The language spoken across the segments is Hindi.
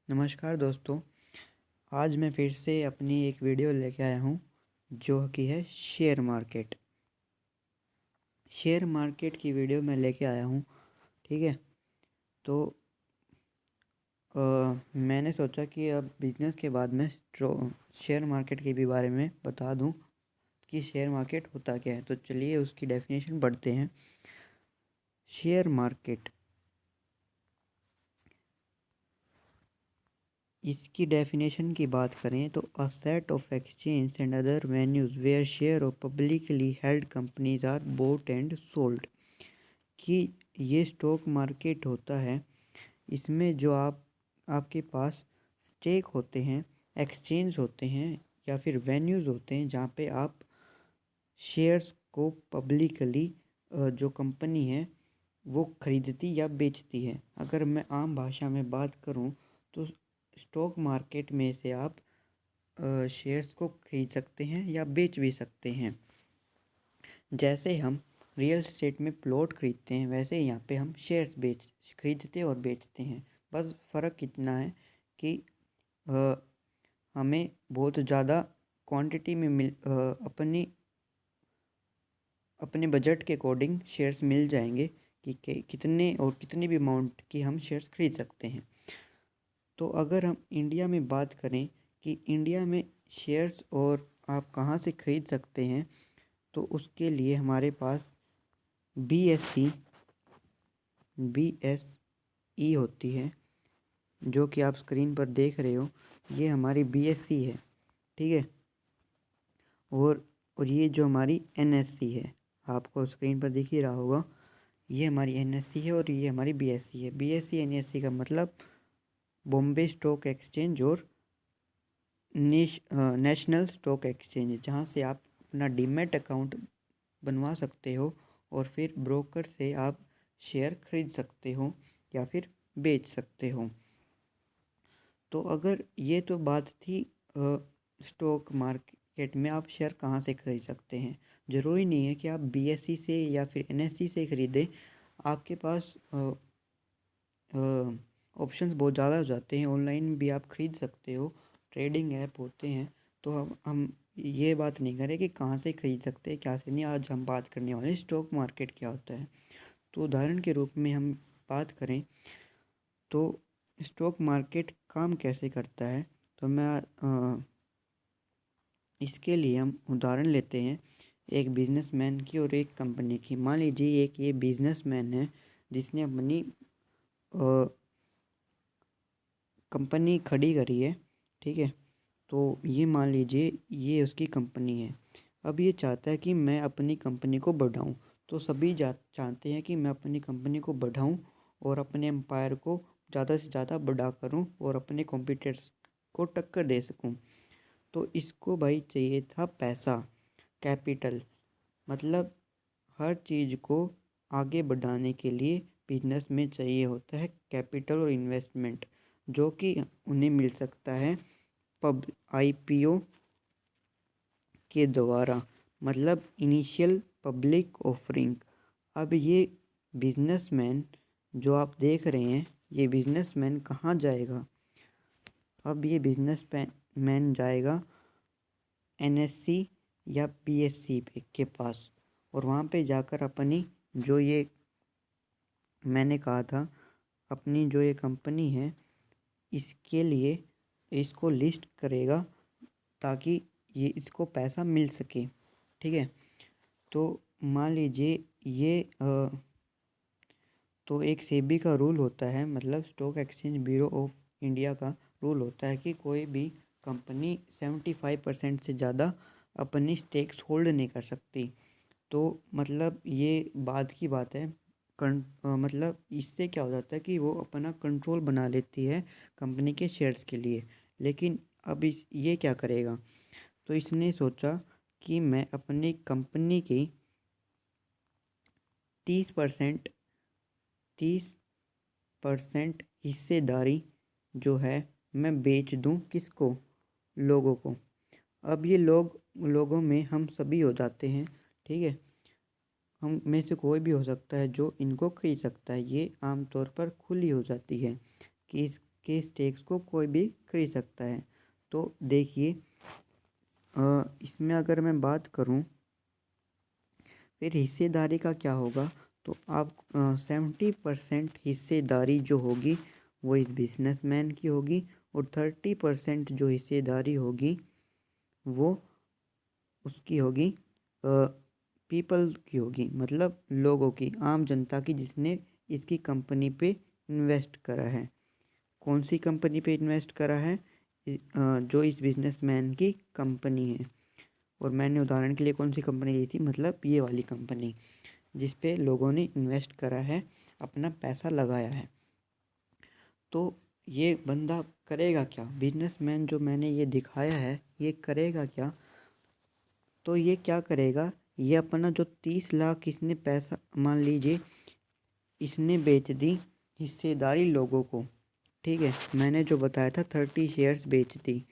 नमस्कार दोस्तों। आज मैं फिर से अपनी एक वीडियो लेके आया हूँ जो कि है शेयर मार्केट। शेयर मार्केट की वीडियो मैं लेके आया हूँ। ठीक है, तो मैंने सोचा कि अब बिजनेस के बाद मैं शेयर मार्केट के भी बारे में बता दूँ कि शेयर मार्केट होता क्या है। तो चलिए उसकी डेफिनेशन पढ़ते हैं। शेयर मार्केट, इसकी डेफिनेशन की बात करें तो a set of exchange and other venues where share of publicly held companies are bought and sold. कि ये स्टॉक मार्केट होता है, इसमें जो आपके पास स्टेक होते हैं, एक्सचेंज होते हैं या फिर वेन्यूज़ होते हैं जहाँ पे आप शेयर्स को पब्लिकली जो कंपनी है वो खरीदती या बेचती है। अगर मैं आम भाषा में बात करूँ तो स्टॉक मार्केट में से आप शेयर्स को खरीद सकते हैं या बेच भी सकते हैं। जैसे हम रियल एस्टेट में प्लॉट खरीदते हैं वैसे यहाँ पे हम शेयर्स खरीदते और बेचते हैं। बस फ़र्क इतना है कि हमें बहुत ज़्यादा क्वांटिटी में अपने बजट के अकॉर्डिंग शेयर्स मिल जाएंगे कि कितने और कितनी भी अमाउंट की हम शेयर्स खरीद सकते हैं। तो अगर हम इंडिया में बात करें कि इंडिया में शेयर्स और आप कहाँ से खरीद सकते हैं, तो उसके लिए हमारे पास BSE होती है, जो कि आप स्क्रीन पर देख रहे हो। ये हमारी BSE है, ठीक है। और ये जो हमारी NSE है, आपको स्क्रीन पर दिख ही रहा होगा। ये हमारी NSE है और ये हमारी BSE है। BSE NSE का मतलब बॉम्बे स्टॉक एक्सचेंज और नेशनल स्टॉक एक्सचेंज, जहाँ से आप अपना डीमैट अकाउंट बनवा सकते हो और फिर ब्रोकर से आप शेयर खरीद सकते हो या फिर बेच सकते हो। तो अगर ये तो बात थी स्टॉक मार्केट में आप शेयर कहाँ से खरीद सकते हैं। ज़रूरी नहीं है कि आप BSE से या फिर NSE से खरीदें। आपके पास ऑप्शंस बहुत ज़्यादा हो जाते हैं। ऑनलाइन भी आप खरीद सकते हो, ट्रेडिंग ऐप होते हैं। तो हम ये बात नहीं करें कि कहाँ से खरीद सकते हैं क्या से नहीं। आज हम बात करने वाले हैं स्टॉक मार्केट क्या होता है। तो उदाहरण के रूप में हम बात करें तो स्टॉक मार्केट काम कैसे करता है, तो इसके लिए हम उदाहरण लेते हैं एक बिजनेसमैन की और एक कंपनी की। मान लीजिए एक ये बिजनेसमैन है जिसने अपनी कंपनी खड़ी करी है, ठीक है। तो ये मान लीजिए ये उसकी कंपनी है। अब ये चाहता है कि मैं अपनी कंपनी को बढ़ाऊं। तो सभी चाहते हैं कि मैं अपनी कंपनी को बढ़ाऊं और अपने एम्पायर को ज़्यादा से ज़्यादा बड़ा करूं और अपने कॉम्पिटिटर्स को टक्कर दे सकूं। तो इसको भाई चाहिए था पैसा, कैपिटल। मतलब हर चीज़ को आगे बढ़ाने के लिए बिजनेस में चाहिए होता है कैपिटल और इन्वेस्टमेंट, जो कि उन्हें मिल सकता है IPO के द्वारा, मतलब इनिशियल पब्लिक ऑफरिंग। अब ये बिजनेसमैन जो आप देख रहे हैं, ये बिजनेसमैन कहाँ जाएगा? अब ये बिजनेसमैन जाएगा NSE या PSE के पास और वहाँ पे जाकर अपनी जो ये मैंने कहा था अपनी जो ये कंपनी है इसके लिए इसको लिस्ट करेगा ताकि ये इसको पैसा मिल सके, ठीक है। तो मान लीजिए ये तो एक सेबी का रूल होता है, मतलब stock exchange bureau of India का रूल होता है कि कोई भी कंपनी 75% से ज़्यादा अपनी स्टेक्स होल्ड नहीं कर सकती। तो मतलब ये बाद की बात है। मतलब इससे क्या हो जाता है कि वो अपना कंट्रोल बना लेती है कंपनी के शेयर्स के लिए। लेकिन अब ये क्या करेगा, तो इसने सोचा कि मैं अपनी कंपनी की 30% 30% हिस्सेदारी जो है मैं बेच दूं किसको? लोगों को। अब ये लोगों में हम सभी हो जाते हैं, ठीक है। हम में से कोई भी हो सकता है जो इनको खरीद सकता है। ये आमतौर पर खुली हो जाती है कि के स्टेक्स को कोई भी खरीद सकता है। तो देखिए इसमें अगर मैं बात करूं फिर हिस्सेदारी का क्या होगा, तो आप 70% हिस्सेदारी जो होगी वो इस बिजनेसमैन की होगी और 30% जो हिस्सेदारी होगी वो उसकी होगी पीपल की होगी, मतलब लोगों की, आम जनता की, जिसने इसकी कंपनी पे इन्वेस्ट करा है। कौन सी कंपनी पे इन्वेस्ट करा है? जो इस बिजनेसमैन की कंपनी है। और मैंने उदाहरण के लिए कौन सी कंपनी ली थी, मतलब ये वाली कंपनी जिस पे लोगों ने इन्वेस्ट करा है, अपना पैसा लगाया है। तो ये बंदा करेगा क्या? बिजनेसमैन जो मैंने ये दिखाया है ये करेगा क्या? तो ये क्या करेगा, ये अपना जो 30 लाख इसने पैसा, मान लीजिए इसने बेच दी हिस्सेदारी लोगों को, ठीक है, मैंने जो बताया था 30 शेयर्स बेच दी,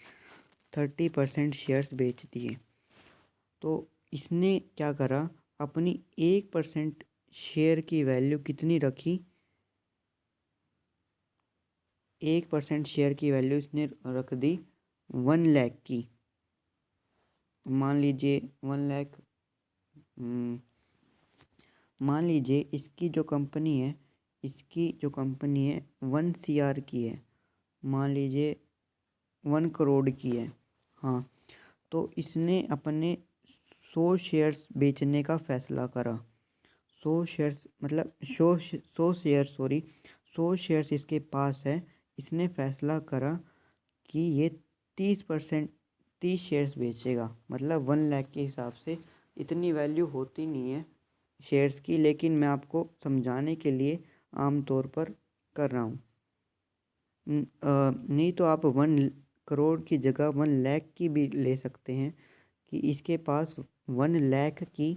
30% शेयर्स बेच दिए। तो इसने क्या करा, अपनी 1% शेयर की वैल्यू कितनी रखी, 1% शेयर की वैल्यू इसने रख दी 1 लाख की। मान लीजिए 1 लाख, मान लीजिए इसकी जो कंपनी है, इसकी जो कंपनी है 1 CR की है, मान लीजिए 1 करोड़ की है। हाँ, तो इसने अपने 100 शेयर्स बेचने का फैसला करा। 100 शेयर्स मतलब 100 शेयर, सॉरी, 100 शेयर्स इसके पास है। इसने फैसला करा कि ये 30% 30 शेयर्स बेचेगा, मतलब 1 लाख के हिसाब से इतनी वैल्यू होती नहीं है शेयर्स की, लेकिन मैं आपको समझाने के लिए आम तौर पर कर रहा हूँ। नहीं तो आप 1 करोड़ की जगह 1 लाख की भी ले सकते हैं कि इसके पास 1 लाख की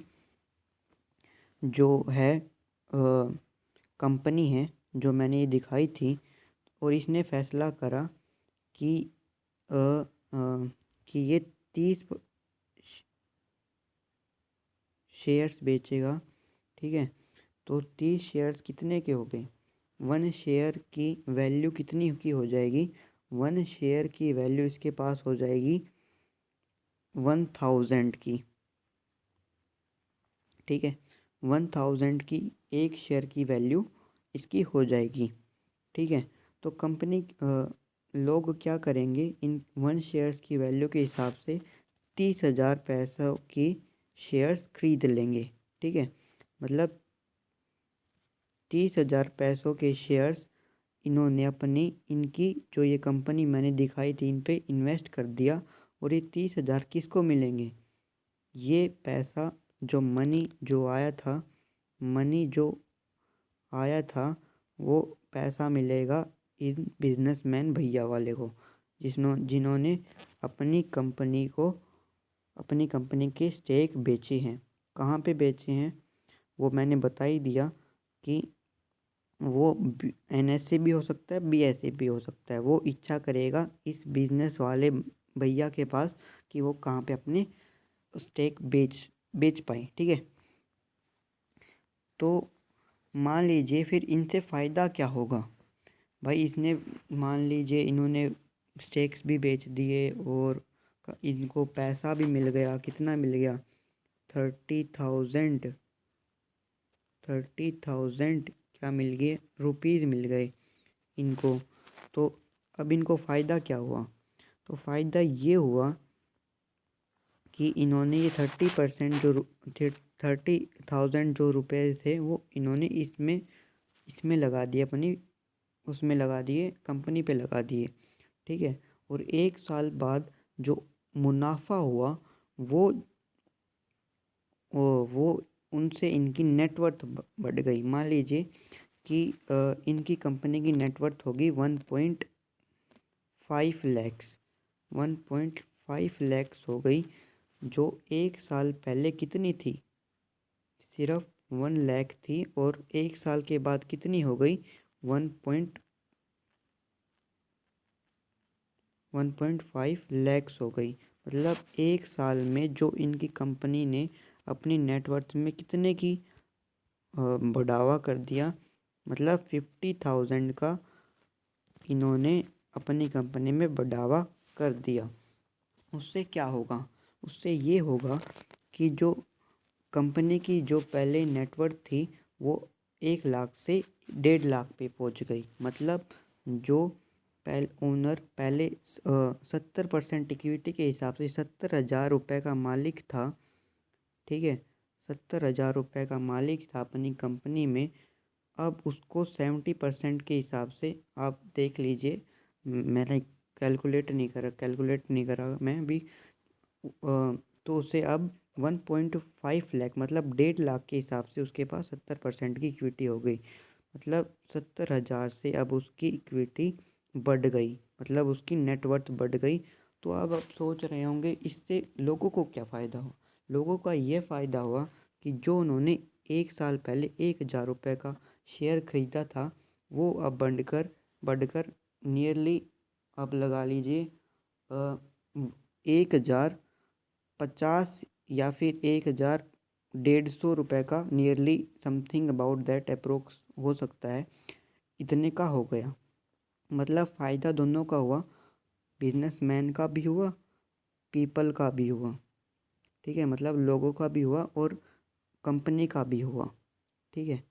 जो है कंपनी है जो मैंने ये दिखाई थी, और इसने फैसला करा कि अ, अ, कि ये 30 शेयर्स बेचेगा, ठीक है। तो 30 शेयर्स कितने के हो गए, 1 शेयर की वैल्यू कितनी की हो जाएगी, 1 शेयर की वैल्यू इसके पास हो जाएगी 1000 की, ठीक है। 1000 की एक शेयर की वैल्यू इसकी हो जाएगी, ठीक है। तो कंपनी लोग क्या करेंगे, इन 1 शेयर्स की वैल्यू के हिसाब से 30,000 पैसों की शेयर्स खरीद लेंगे, ठीक है। मतलब 30,000 पैसों के शेयर्स इन्होंने अपनी, इनकी जो ये कंपनी मैंने दिखाई थी इन पे इन्वेस्ट कर दिया। और ये 30,000 किसको मिलेंगे, ये पैसा जो मनी जो आया था, मनी जो आया था वो पैसा मिलेगा इन बिजनेसमैन भैया वाले को, जिन्होंने अपनी कंपनी को, अपनी कंपनी के स्टेक बेचे हैं। कहाँ पे बेचे हैं वो मैंने बता ही दिया कि वो NSE भी हो सकता है, BSE भी हो सकता है। वो इच्छा करेगा इस बिजनेस वाले भैया के पास कि वो कहाँ पे अपने स्टेक बेच पाए, ठीक है। तो मान लीजिए फिर इनसे फ़ायदा क्या होगा भाई, इसने, मान लीजिए इन्होंने स्टेक्स भी बेच दिए और इनको पैसा भी मिल गया, कितना मिल गया, 30,000, 30,000 क्या मिल गए, रुपीज़ मिल गए इनको। तो अब इनको फ़ायदा क्या हुआ, तो फ़ायदा ये हुआ कि इन्होंने ये 30% जो 30,000 जो रुपए थे वो इन्होंने इसमें लगा दिए, अपनी उसमें लगा दिए, कंपनी पे लगा दिए, ठीक है। और 1 साल बाद जो मुनाफा हुआ वो वो उनसे इनकी नेटवर्थ बढ़ गई। मान लीजिए कि इनकी कंपनी की नेटवर्थ होगी 1.5 लैक्स, 1.5 लैक्स हो गई, जो 1 साल पहले कितनी थी, सिर्फ 1 लाख थी, और 1 साल के बाद कितनी हो गई, 1.5 लैक्स हो गई। मतलब 1 साल में जो इनकी कंपनी ने अपनी नेटवर्थ में कितने की बढ़ावा कर दिया, मतलब 50,000 का इन्होंने अपनी कंपनी में बढ़ावा कर दिया। उससे क्या होगा? उससे ये होगा कि जो कंपनी की जो पहले नेटवर्थ थी वो 1 लाख से 1.5 लाख पे पहुंच गई। मतलब जो ओनर पहले 70% इक्विटी के हिसाब से 70,000 रुपये का मालिक था, ठीक है, 70,000 रुपये का मालिक था अपनी कंपनी में, अब उसको 70% के हिसाब से आप देख लीजिए। मैंने कैलकुलेट नहीं करा मैं भी। तो उसे अब 1.5 लाख मतलब 1.5 लाख के हिसाब से उसके पास 70% की इक्विटी हो गई। मतलब 70,000 से अब उसकी इक्विटी बढ़ गई, मतलब उसकी नेटवर्थ बढ़ गई। तो अब आप सोच रहे होंगे इससे लोगों को क्या फ़ायदा हुआ? लोगों का ये फ़ायदा हुआ कि जो उन्होंने 1 साल पहले 1,000 रुपये का शेयर खरीदा था वो अब बढ़कर नियरली, अब लगा लीजिए 1,050 या फिर 1,150 रुपये का, nearly something about that approx हो सकता है, इतने का हो गया। मतलब फ़ायदा दोनों का हुआ, बिजनेसमैन का भी हुआ, पीपल का भी हुआ, ठीक है, मतलब लोगों का भी हुआ और कंपनी का भी हुआ, ठीक है।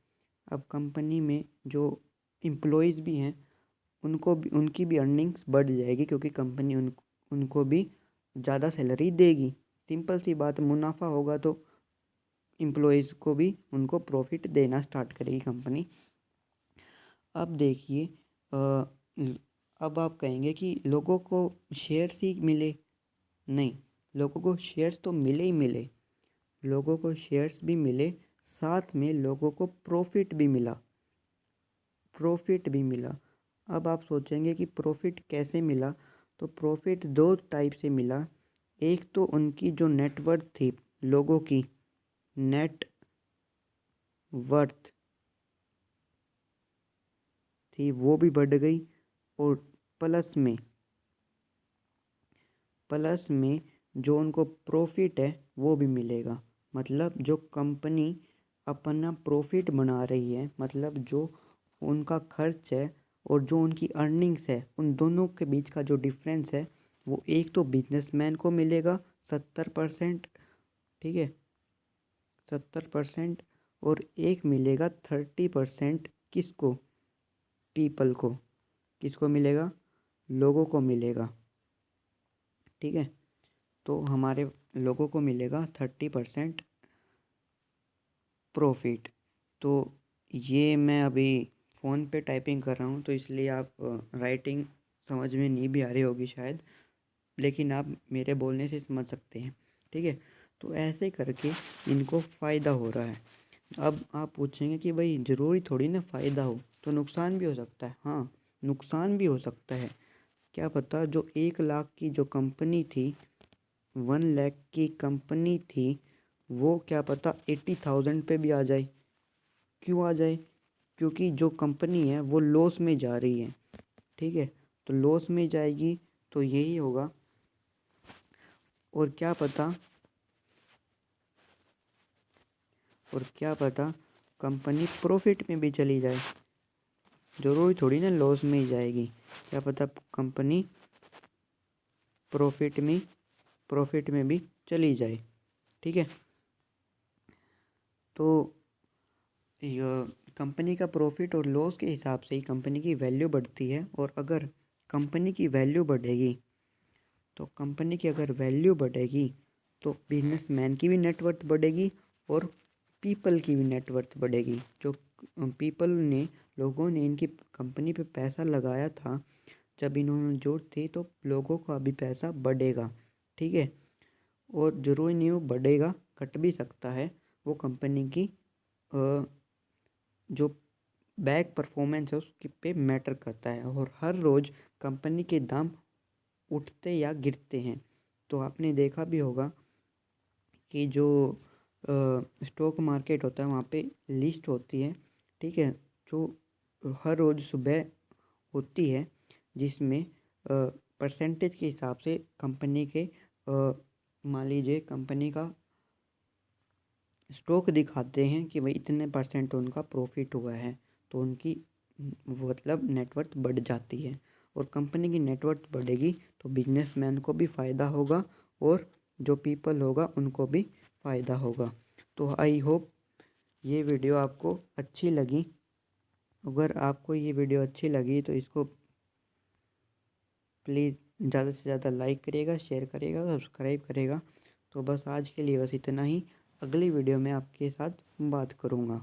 अब कंपनी में जो एम्प्लॉयज़ भी हैं उनकी भी अर्निंग्स बढ़ जाएगी, क्योंकि कंपनी उनको भी ज़्यादा सैलरी देगी। सिंपल सी बात, मुनाफा होगा तो एम्प्लॉयज़ को भी उनको प्रॉफिट देना स्टार्ट करेगी कंपनी। अब देखिए, अब आप कहेंगे कि लोगों को शेयर्स ही मिले। नहीं, लोगों को शेयर्स तो मिले ही मिले, लोगों को शेयर्स भी मिले, साथ में लोगों को प्रॉफिट भी मिला। अब आप सोचेंगे कि प्रॉफिट कैसे मिला? तो प्रॉफिट 2 टाइप से मिला। एक तो उनकी जो नेटवर्थ थी, लोगों की नेट वर्थ थी वो भी बढ़ गई, और प्लस में जो उनको प्रॉफिट है वो भी मिलेगा। मतलब जो कंपनी अपना प्रॉफिट बना रही है, मतलब जो उनका खर्च है और जो उनकी अर्निंग्स है, उन दोनों के बीच का जो डिफरेंस है वो एक तो बिजनेसमैन को मिलेगा 70%, ठीक है, 70%, और एक मिलेगा 30%। किसको? पीपल को। किसको मिलेगा? लोगों को मिलेगा, ठीक है। तो हमारे लोगों को मिलेगा 30% प्रॉफिट। तो ये मैं अभी फ़ोन पे टाइपिंग कर रहा हूँ, तो इसलिए आप राइटिंग समझ में नहीं भी आ रही होगी शायद, लेकिन आप मेरे बोलने से समझ सकते हैं, ठीक है। तो ऐसे करके इनको फ़ायदा हो रहा है। अब आप पूछेंगे कि भाई ज़रूरी थोड़ी ना फ़ायदा हो, तो नुकसान भी हो सकता है। हाँ, नुकसान भी हो सकता है। क्या पता जो 1 लाख की जो कंपनी थी, 1 लाख की कंपनी थी, वो क्या पता 80,000 पे भी आ जाए। क्यों आ जाए? क्योंकि जो कंपनी है वो लॉस में जा रही है, ठीक है। तो लॉस में जाएगी तो यही होगा। और क्या पता कंपनी प्रॉफिट में भी चली जाए। ज़रूरी थोड़ी ना लॉस में ही जाएगी, क्या पता कंपनी प्रॉफिट में भी चली जाए, ठीक है। तो यह कंपनी का प्रॉफिट और लॉस के हिसाब से ही कंपनी की वैल्यू बढ़ती है। और अगर कंपनी की वैल्यू बढ़ेगी, तो कंपनी की अगर वैल्यू बढ़ेगी तो बिजनेसमैन की भी नेटवर्थ बढ़ेगी और पीपल की भी नेटवर्थ बढ़ेगी। जो लोगों ने इनकी कंपनी पे पैसा लगाया था, जब इन्होंने जरूरत थी, तो लोगों का भी पैसा बढ़ेगा, ठीक है। और ज़रूरी नहीं वो बढ़ेगा, घट भी सकता है। वो कंपनी की जो बैक परफॉर्मेंस है उसके पे मैटर करता है। और हर रोज़ कंपनी के दाम उठते या गिरते हैं। तो आपने देखा भी होगा कि जो स्टॉक मार्केट होता है वहाँ पे लिस्ट होती है, ठीक है, जो हर रोज़ सुबह होती है, जिसमें परसेंटेज के हिसाब से कंपनी के मान लीजिए कंपनी का स्टॉक दिखाते हैं कि भाई इतने % उनका प्रॉफिट हुआ है, तो उनकी मतलब नेटवर्थ बढ़ जाती है। और कंपनी की नेटवर्थ बढ़ेगी तो बिजनेसमैन को भी फ़ायदा होगा और जो पीपल होगा उनको भी फ़ायदा होगा। तो आई होप ये वीडियो आपको अच्छी लगी। अगर आपको ये वीडियो अच्छी लगी तो इसको प्लीज़ ज़्यादा से ज़्यादा लाइक करिएगा, शेयर करिएगा, सब्सक्राइब करिएगा। तो बस आज के लिए बस इतना ही। अगली वीडियो में आपके साथ बात करूँगा।